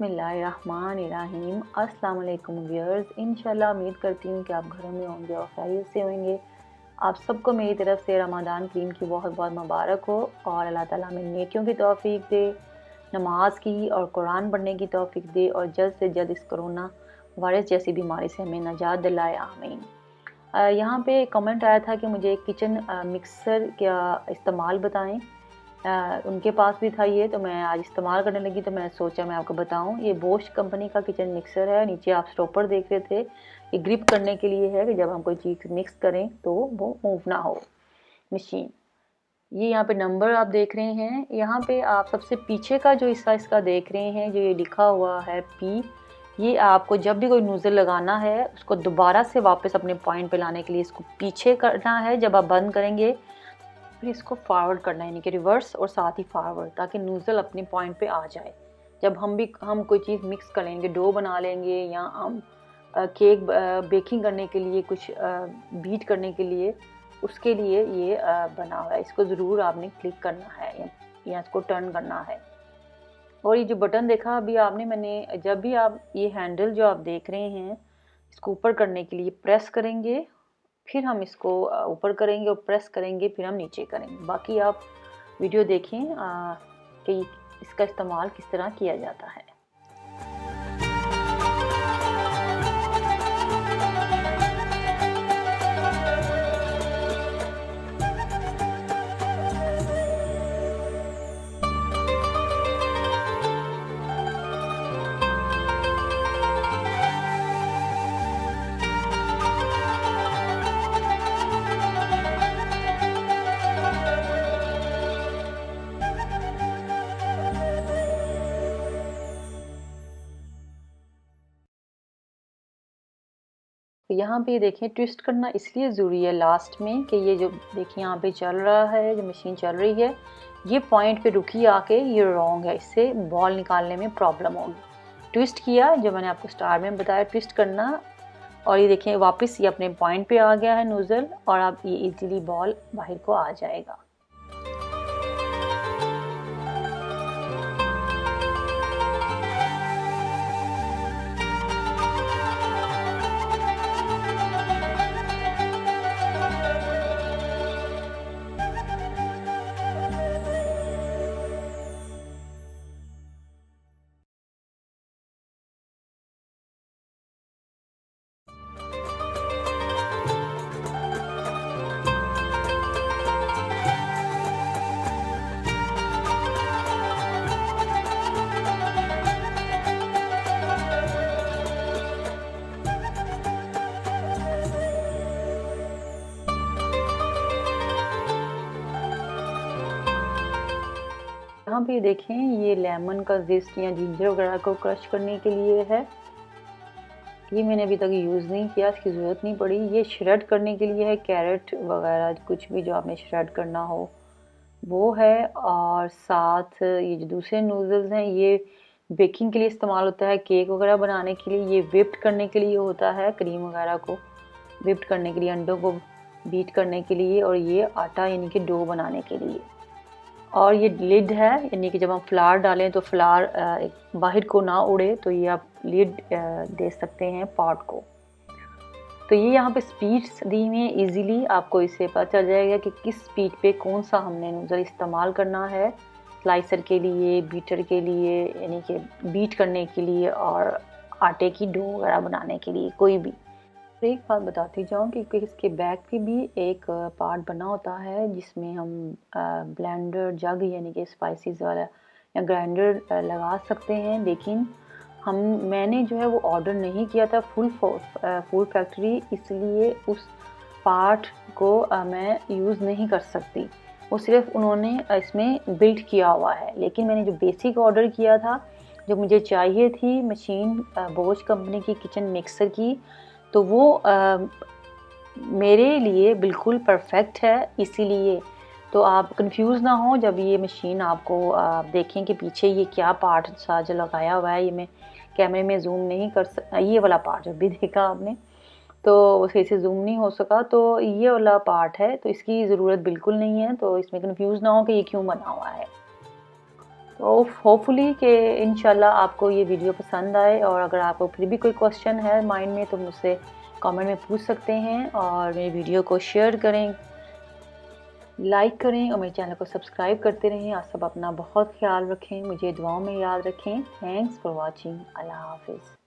बिस्मिल्लाहिर्रहमानिर्रहीम। अस्सलाम वालेकुम व्यूअर्स। इंशाल्लाह उम्मीद करती हूँ कि आप घरों में होंगे और खैरियत से होंगे। आप सबको मेरी तरफ से रमज़ान करीम की बहुत बहुत मुबारक हो और अल्लाह ताला हमें नेकियों की तौफीक दे, नमाज की और कुरान पढ़ने की तौफीक दे और जल्द से जल्द इस कोरोना वायरस जैसी बीमारी से हमें नजात दिलाए, आमीन। यहाँ पे कमेंट आया था कि मुझे किचन मिक्सर का इस्तेमाल बताएं। उनके पास भी था ये, तो मैं आज इस्तेमाल करने लगी तो मैंने सोचा मैं आपको बताऊं। ये बोश कंपनी का किचन मिक्सर है। नीचे आप स्टॉपर देख रहे थे, ये ग्रिप करने के लिए है कि जब हम कोई चीज़ मिक्स करें तो वो मूव ना हो मशीन। ये यहाँ पे नंबर आप देख रहे हैं। यहाँ पे आप सबसे पीछे का जो हिस्सा इसका देख रहे हैं, जो ये लिखा हुआ है पी, ये आपको जब भी कोई नोज़ल लगाना है उसको दोबारा से वापस अपने पॉइंट पे लाने के लिए इसको पीछे करना है। जब आप बंद करेंगे फिर इसको फॉरवर्ड करना है, यानी कि रिवर्स और साथ ही फॉरवर्ड, ताकि नोज़ल अपने पॉइंट पे आ जाए। जब हम कोई चीज़ मिक्स कर लेंगे, डो बना लेंगे या हम केक बेकिंग करने के लिए कुछ बीट करने के लिए, उसके लिए ये बना हुआ है। इसको ज़रूर आपने क्लिक करना है या इसको टर्न करना है। और ये जो बटन देखा अभी आपने, मैंने जब भी आप ये हैंडल जो आप देख रहे हैं इसको ऊपर करने के लिए प्रेस करेंगे, फिर हम इसको ऊपर करेंगे और प्रेस करेंगे, फिर हम नीचे करेंगे। बाकी आप वीडियो देखें कि इसका इस्तेमाल किस तरह किया जाता है। यहाँ पे देखें, ट्विस्ट करना इसलिए ज़रूरी है लास्ट में कि ये जो देखिए यहाँ पे चल रहा है, जो मशीन चल रही है, ये पॉइंट पे रुकी आके ये रॉन्ग है, इससे बॉल निकालने में प्रॉब्लम होगी। ट्विस्ट किया, जो मैंने आपको स्टार्ट में बताया ट्विस्ट करना, और ये देखें वापस ये अपने पॉइंट पे आ गया है नोज़ल, और अब ये इजीली बॉल बाहर को आ जाएगा। यहाँ पे देखें, ये लेमन का जिस्ट या जिंजर वगैरह को क्रश करने के लिए है। ये मैंने अभी तक यूज़ नहीं किया, इसकी ज़रूरत नहीं पड़ी। ये श्रेड करने के लिए है, कैरेट वगैरह कुछ भी जो आपने श्रेड करना हो वो है। और साथ ये जो दूसरे नूडल्स हैं, ये बेकिंग के लिए इस्तेमाल होता है, केक वगैरह बनाने के लिए। ये विप्ड करने के लिए होता है, क्रीम वगैरह को विप्ड करने के लिए, अंडों को बीट करने के लिए, और ये आटा यानी कि डो बनाने के लिए। और ये लिड है, यानी कि जब हम फ्लावर डालें तो फ्लावर बाहर को ना उड़े, तो ये आप लिड दे सकते हैं पॉट को। तो ये यहाँ पे स्पीड्स दी हुई हैं, ईजीली आपको इससे पता चल जाएगा कि किस स्पीड पे कौन सा हमने नूडल इस्तेमाल करना है, स्लाइसर के लिए, बीटर के लिए, यानी कि बीट करने के लिए, और आटे की डो वगैरह बनाने के लिए, कोई भी। तो एक बात बताती जाऊँ कि इसके बैक पे भी एक पार्ट बना होता है जिसमें हम ब्लेंडर जग यानी कि स्पाइसेस वाला या ग्राइंडर लगा सकते हैं, लेकिन मैंने जो है वो ऑर्डर नहीं किया था फुल फैक्ट्री, इसलिए उस पार्ट को मैं यूज़ नहीं कर सकती। वो सिर्फ उन्होंने इसमें बिल्ड किया हुआ है। लेकिन मैंने जो बेसिक ऑर्डर किया था, जो मुझे चाहिए थी मशीन बोश कंपनी की किचन मिक्सर की, तो वो मेरे लिए बिल्कुल परफेक्ट है। इसीलिए तो आप कंफ्यूज ना हो जब ये मशीन आपको देखें कि पीछे ये क्या पार्ट सा जो लगाया हुआ है। ये मैं कैमरे में जूम नहीं कर सकता, ये वाला पार्ट जब भी देखा आपने तो सही से जूम नहीं हो सका, तो ये वाला पार्ट है, तो इसकी ज़रूरत बिल्कुल नहीं है। तो इसमें कंफ्यूज ना हो कि ये क्यों बना हुआ है। होपफुली कि इंशाल्लाह आपको ये वीडियो पसंद आए, और अगर आपको फिर भी कोई क्वेश्चन है माइंड में तो मुझसे कमेंट में पूछ सकते हैं, और मेरी वीडियो को शेयर करें, लाइक करें और मेरे चैनल को सब्सक्राइब करते रहें। आप सब अपना बहुत ख्याल रखें, मुझे दुआओं में याद रखें। Thanks for watching. अल्लाह हाफिज़।